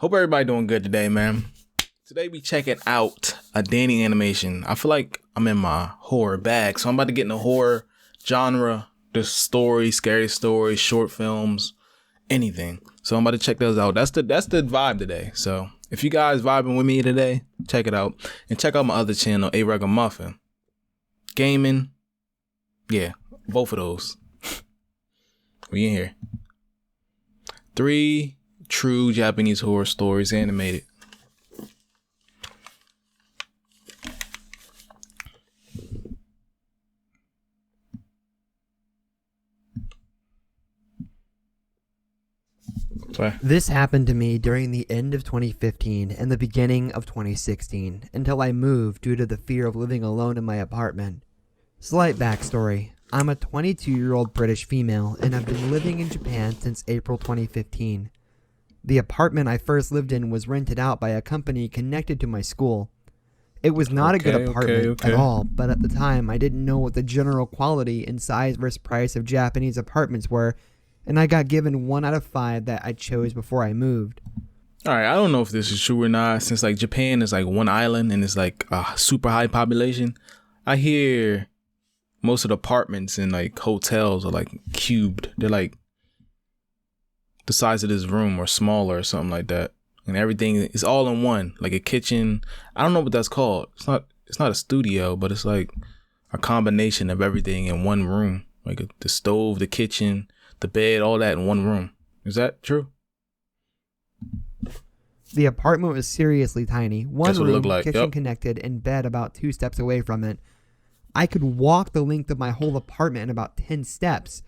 Hope everybody doing good today, man. Today we checking out a dating animation. I feel like I'm in my horror bag, so I'm about to get in the horror genre. There's stories, scary stories, short films, anything. So I'm about to check those out. That's the vibe today. So if you guys vibing with me today, check it out. And check out my other channel, A.Ruggamuffin. Gaming. Yeah, both of those. We in here. 3 true Japanese horror stories animated. This happened to me during the end of 2015 and the beginning of 2016 until I moved due to the fear of living alone in my apartment. Slight backstory. I'm a 22-year-old British female and I've been living in Japan since April 2015. The apartment I first lived in was rented out by a company connected to my school. It was not a good apartment at all, but at the time I didn't know what the general quality and size versus price of Japanese apartments were, and I got given 1 out of 5 that I chose before I moved. All right, I don't know if this is true or not, since like Japan is like one island and it's like a super high population. I hear most of the apartments and like hotels are like cubed. They're like the size of this room or smaller or something like that. And everything is all in one, like a kitchen. I don't know what that's called. It's not a studio, but it's like a combination of everything in one room. Like the stove, the kitchen, the bed, all that in one room. Is that true? The apartment was seriously tiny. One room, like. kitchen connected, and bed about 2 steps away from it. I could walk the length of my whole apartment in about 10 steps.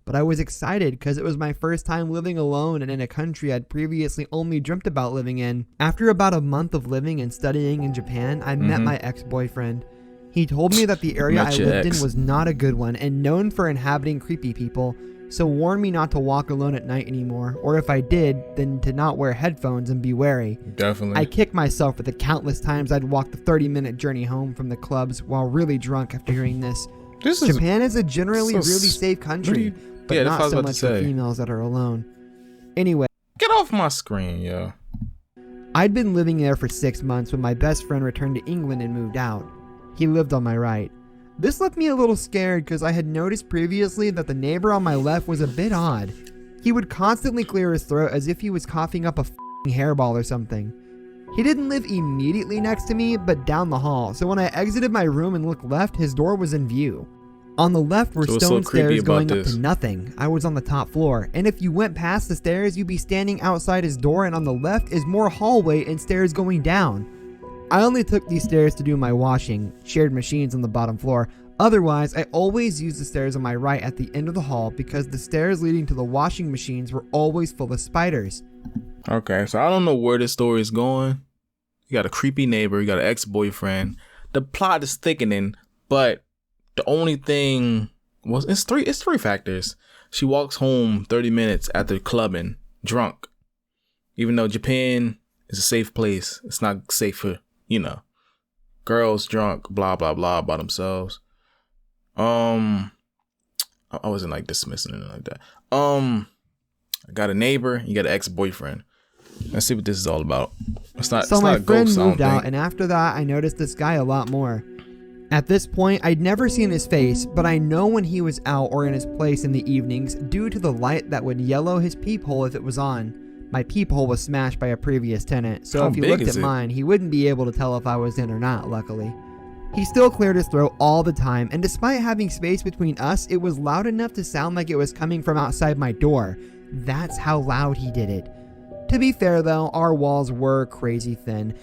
But I was excited because it was my first time living alone and in a country I'd previously only dreamt about living in. After about a month of living and studying in Japan, I met my ex-boyfriend. He told me that the area I lived in was not a good one and known for inhabiting creepy people, so warned me not to walk alone at night anymore, or if I did, then to not wear headphones and be wary. Definitely. I kicked myself for the countless times I'd walk the 30-minute journey home from the clubs while really drunk after hearing this. Japan is a generally really safe country, but not so much for females that are alone. Anyway. Get off my screen, yo. I'd been living there for 6 months when my best friend returned to England and moved out. He lived on my right. This left me a little scared because I had noticed previously that the neighbor on my left was a bit odd. He would constantly clear his throat as if he was coughing up a f***ing hairball or something. He didn't live immediately next to me, but down the hall, so when I exited my room and looked left, his door was in view. On the left were stone stairs going up to nothing. I was on the top floor, and if you went past the stairs, you'd be standing outside his door, and on the left is more hallway and stairs going down. I only took these stairs to do my washing, shared machines on the bottom floor. Otherwise, I always used the stairs on my right at the end of the hall because the stairs leading to the washing machines were always full of spiders. Okay, so I don't know where this story is going. You got a creepy neighbor, you got an ex-boyfriend. The plot is thickening, but the only thing was it's three factors. She walks home 30 minutes after clubbing, drunk. Even though Japan is a safe place, it's not safe for, girls drunk, blah blah blah by themselves. I wasn't like dismissing it like that. I got a neighbor, you got an ex-boyfriend. Let's see what this is all about. So my friend moved out, and after that I noticed this guy a lot more. At this point, I'd never seen his face, but I know when he was out or in his place in the evenings due to the light that would yellow his peephole if it was on. My peephole was smashed by a previous tenant, so if he looked at mine, he wouldn't be able to tell if I was in or not, luckily. He still cleared his throat all the time, and despite having space between us, it was loud enough to sound like it was coming from outside my door. That's how loud he did it. To be fair though, our walls were crazy thin.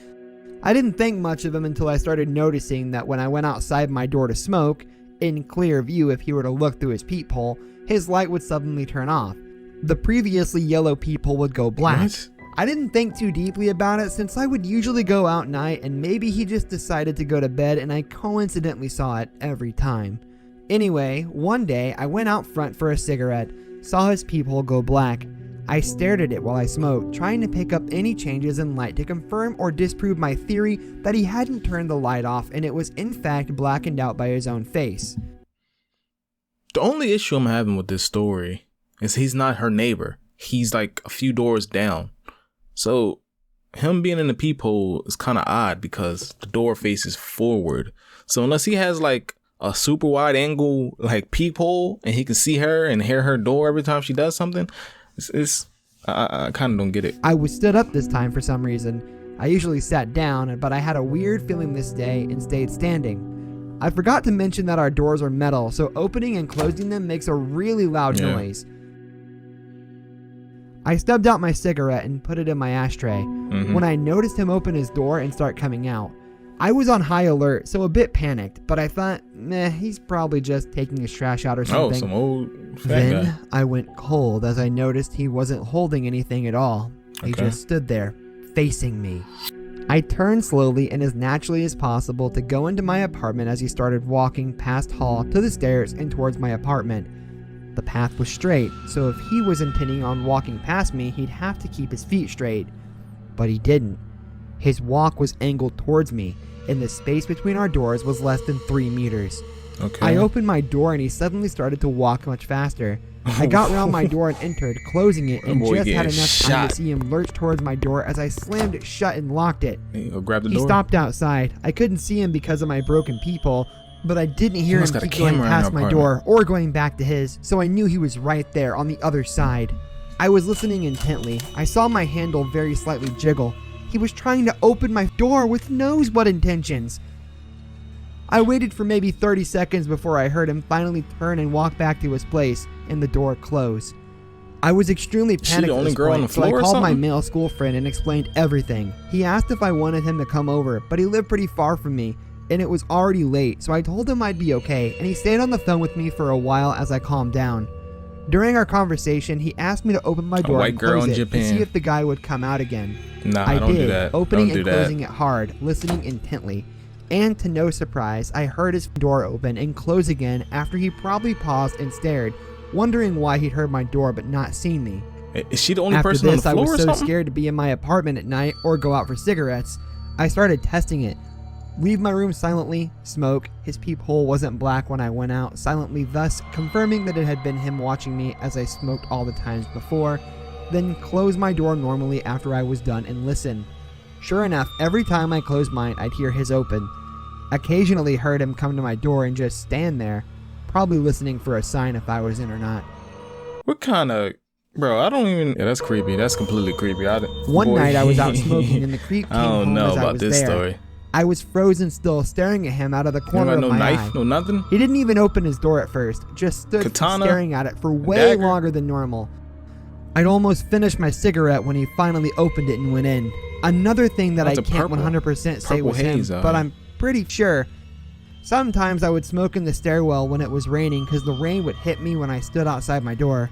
I didn't think much of him until I started noticing that when I went outside my door to smoke, in clear view if he were to look through his peephole, his light would suddenly turn off. The previously yellow peephole would go black. What? I didn't think too deeply about it since I would usually go out night and maybe he just decided to go to bed and I coincidentally saw it every time. Anyway, one day I went out front for a cigarette, saw his peephole go black. I stared at it while I smoked, trying to pick up any changes in light to confirm or disprove my theory that he hadn't turned the light off and it was in fact blackened out by his own face. The only issue I'm having with this story is he's not her neighbor. He's like a few doors down. So him being in the peephole is kind of odd because the door faces forward. So unless he has like a super wide angle like peephole and he can see her and hear her door every time she does something, I kind of don't get it. I was stood up this time for some reason. I usually sat down, but I had a weird feeling this day and stayed standing. I forgot to mention that our doors are metal, so opening and closing them makes a really loud noise. I stubbed out my cigarette and put it in my ashtray when I noticed him open his door and start coming out. I was on high alert, so a bit panicked, but I thought, he's probably just taking his trash out or something. Oh, some old fat Then guy. I went cold as I noticed he wasn't holding anything at all. He just stood there, facing me. I turned slowly and as naturally as possible to go into my apartment as he started walking past hall to the stairs and towards my apartment. The path was straight, so if he was intending on walking past me, he'd have to keep his feet straight. But he didn't. His walk was angled towards me, and the space between our doors was less than 3 meters. Okay. I opened my door and he suddenly started to walk much faster. I got around my door and entered, closing it, and just had enough time to see him lurch towards my door as I slammed it shut and locked it. Grab the door. He stopped outside. I couldn't see him because of my broken peephole, but I didn't hear him keep going past my door or going back to his, so I knew he was right there on the other side. I was listening intently. I saw my handle very slightly jiggle. He was trying to open my door with knows what intentions. I waited for maybe 30 seconds before I heard him finally turn and walk back to his place and the door close. I was extremely panicked at this point, so I called my male school friend and explained everything. He asked if I wanted him to come over, but he lived pretty far from me, and it was already late, so I told him I'd be okay, and he stayed on the phone with me for a while as I calmed down. During our conversation, he asked me to open my door and close it to see if the guy would come out again. Nah, I don't did, do that. opening Don't and do closing that. it hard, listening intently. And to no surprise, I heard his door open and close again after he probably paused and stared, wondering why he'd heard my door but not seen me. Is she the only After person this, on the floor I or was so something? scared to be in my apartment at night or go out for cigarettes, I started testing it. Leave my room silently, smoke. His peephole wasn't black when I went out, silently thus confirming that it had been him watching me as I smoked all the times before, then close my door normally after I was done and listen. Sure enough, every time I closed mine, I'd hear his open. Occasionally heard him come to my door and just stand there, probably listening for a sign if I was in or not. What kind of... Bro, I don't even... Yeah, that's creepy. That's completely creepy. One night I was out smoking and the creep came home as I was there. Story. I was frozen still, staring at him out of the corner of my eye. No knife, no nothing? He didn't even open his door at first, just stood staring at it for way longer than normal. I'd almost finished my cigarette when he finally opened it and went in. Another thing that I can't 100% say was him, but I'm pretty sure. Sometimes I would smoke in the stairwell when it was raining because the rain would hit me when I stood outside my door.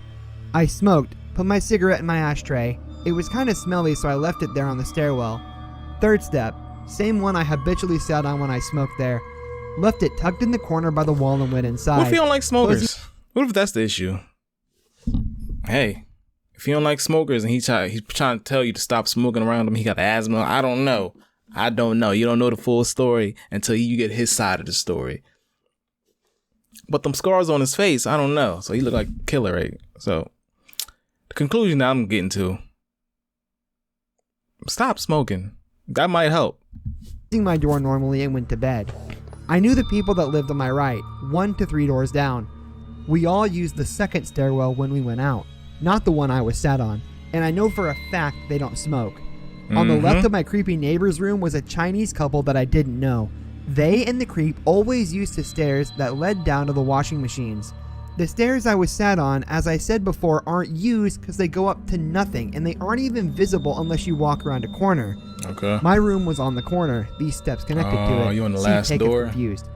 I smoked, put my cigarette in my ashtray. It was kind of smelly, so I left it there on the stairwell. Third step, same one I habitually sat on when I smoked there. Left it tucked in the corner by the wall and went inside. What if you don't like smokers? What if that's the issue? Hey, if you don't like smokers and he's trying to tell you to stop smoking around him, he got asthma. I don't know. You don't know the full story until you get his side of the story. But them scars on his face, I don't know. So he looked like a killer, right? So the conclusion that I'm getting to: stop smoking. That might help. My door normally and went to bed. I knew the people that lived on my right, 1 to 3 doors down. We all used the second stairwell when we went out, not the one I was sat on, and I know for a fact they don't smoke. On the left of my creepy neighbor's room was a Chinese couple that I didn't know. They and the creep always used the stairs that led down to the washing machines. The stairs I was sat on, as I said before, aren't used because they go up to nothing and they aren't even visible unless you walk around a corner. Okay. My room was on the corner, these steps connected to it. You on the last door? Confused.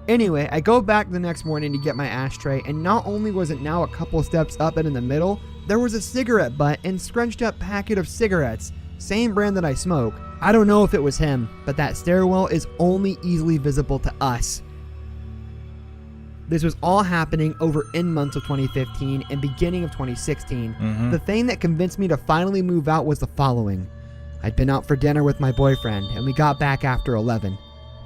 Anyway, I go back the next morning to get my ashtray, and not only was it now a couple steps up and in the middle, there was a cigarette butt and scrunched up packet of cigarettes. Same brand that I smoke. I don't know if it was him, but that stairwell is only easily visible to us. This was all happening over in months of 2015 and beginning of 2016. The thing that convinced me to finally move out was the following. I'd been out for dinner with my boyfriend, and we got back after 11.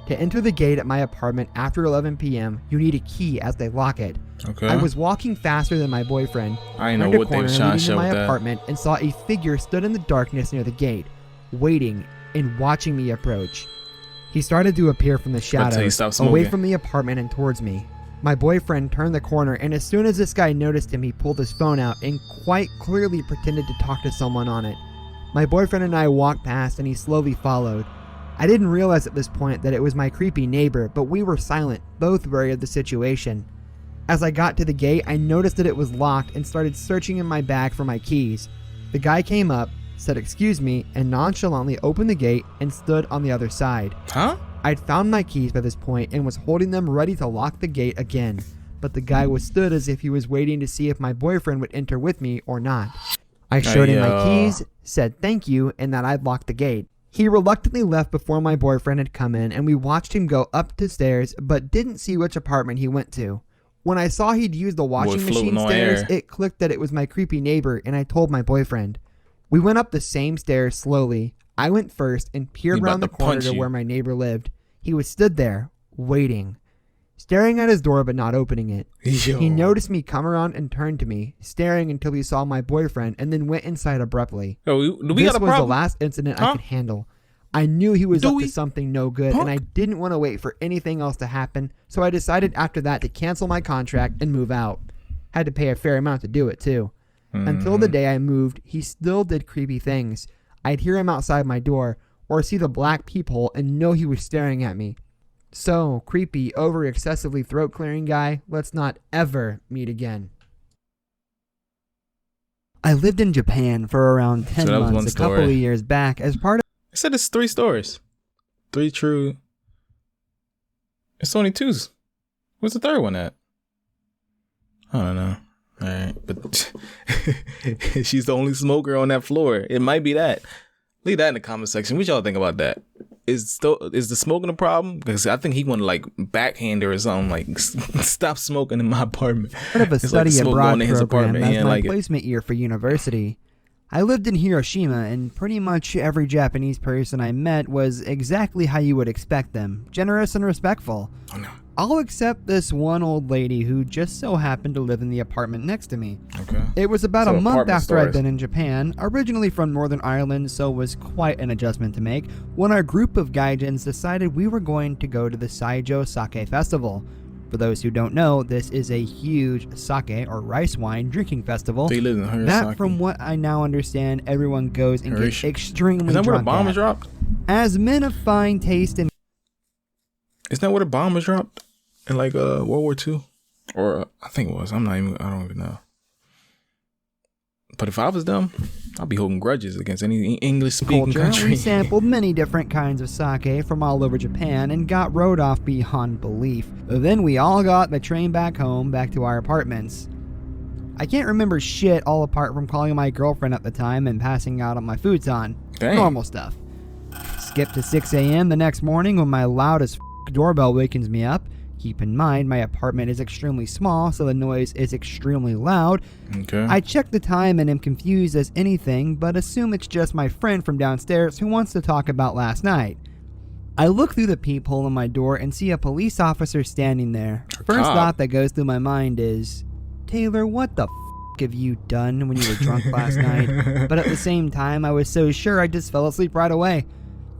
To enter the gate at my apartment after 11 p.m., you need a key as they lock it. Okay. I was walking faster than my boyfriend. I know what they was trying to show my with that. apartment and saw a figure stood in the darkness near the gate. waiting and watching me approach. He started to appear from the shadows, away from the apartment and towards me. My boyfriend turned the corner, and as soon as this guy noticed him, he pulled his phone out and quite clearly pretended to talk to someone on it. My boyfriend and I walked past, and he slowly followed. I didn't realize at this point that it was my creepy neighbor, but we were silent, both wary of the situation. As I got to the gate, I noticed that it was locked and started searching in my bag for my keys. The guy came up, said excuse me, and nonchalantly opened the gate and stood on the other side. Huh? I'd found my keys by this point and was holding them ready to lock the gate again, but the guy was stood as if he was waiting to see if my boyfriend would enter with me or not. I showed him my keys, said thank you, and that I'd locked the gate. He reluctantly left before my boyfriend had come in, and we watched him go up the stairs, but didn't see which apartment he went to. When I saw he'd used the washing machine stairs, it clicked that it was my creepy neighbor, and I told my boyfriend. We went up the same stairs slowly. I went first and peered around the corner to where my neighbor lived. He was stood there, waiting, staring at his door but not opening it. Yo. He noticed me come around and turned to me, staring until he saw my boyfriend, and then went inside abruptly. Yo, this was the last incident I could handle. I knew he was up to something no good, and I didn't want to wait for anything else to happen, so I decided after that to cancel my contract and move out. Had to pay a fair amount to do it, too. Until the day I moved, he still did creepy things. I'd hear him outside my door, or see the black peephole and know he was staring at me. So, creepy, over-excessively throat-clearing guy, let's not ever meet again. I lived in Japan for around 10 months a couple of years back as part of... I said it's 3 stories. 3 true. It's only 2. Where's the third one at? I don't know. All right, but she's the only smoker on that floor. It might be that. Leave that in the comment section. What y'all think about that? Is the smoking a problem? Because I think he want to like backhand her or something. Like stop smoking in my apartment. Part of a study abroad program as my placement year for university. I lived in Hiroshima, and pretty much every Japanese person I met was exactly how you would expect them, generous and respectful. Oh no. All except this one old lady who just so happened to live in the apartment next to me. Okay. It was about a month after I'd been in Japan, originally from Northern Ireland, so it was quite an adjustment to make, when our group of gaijins decided we were going to go to the Saijo Sake Festival. For those who don't know, this is a huge sake or rice wine drinking festival that, from what I now understand, everyone goes and gets extremely drunk. Is that where the bomb was dropped? As men of fine taste and... Isn't that where the bomb was dropped? In like World War II? Or I think it was. I don't even know. But if I was them, I'd be holding grudges against any English-speaking country. We sampled many different kinds of sake from all over Japan and got rode off beyond belief. Then we all got the train back home, back to our apartments. I can't remember shit all apart from calling my girlfriend at the time and passing out on my futon. Dang. Normal stuff. Skip to 6 a.m. the next morning when my loud as doorbell wakens me up. Keep in mind, my apartment is extremely small, so the noise is extremely loud. Okay. I check the time and am confused as anything, but assume it's just my friend from downstairs who wants to talk about last night. I look through the peephole in my door and see a police officer standing there. First thought that goes through my mind is, Taylor, what the f*** have you done when you were drunk last night? But at the same time, I was so sure I just fell asleep right away.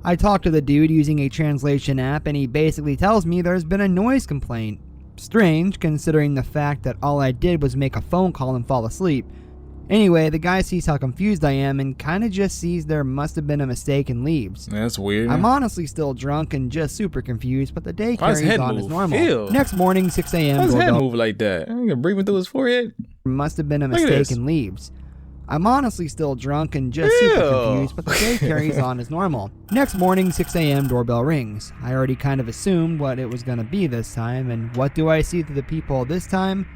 I talked to the dude using a translation app, and he basically tells me there's been a noise complaint. Strange, considering the fact that all I did was make a phone call and fall asleep. Anyway, the guy sees how confused I am and kinda just sees there must have been a mistake and leaves. That's weird. I'm honestly still drunk and just super confused, but the day carries on as normal. Ew. Next morning, 6 a.m. Why does his head move like that? Ain't breathing through his forehead? Must have been a mistake and leaves. I'm honestly still drunk and just super confused, but the day carries on as normal. Next morning, 6 a.m. doorbell rings. I already kind of assumed what it was going to be this time, and what do I see through the peephole this time?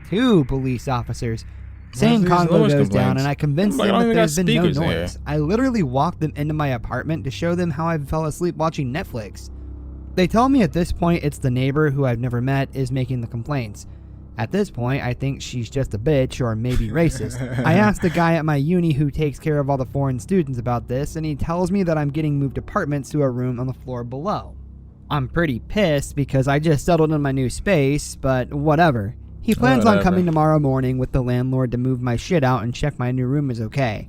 2 police officers. Same convo goes down, and I convince them that there's been no noise. I literally walked them into my apartment to show them how I fell asleep watching Netflix. They tell me at this point it's the neighbor who I've never met is making the complaints. At this point, I think she's just a bitch or maybe racist. I asked the guy at my uni who takes care of all the foreign students about this, and he tells me that I'm getting moved apartments to a room on the floor below. I'm pretty pissed because I just settled in my new space, but whatever. He plans on coming tomorrow morning with the landlord to move my shit out and check my new room is okay.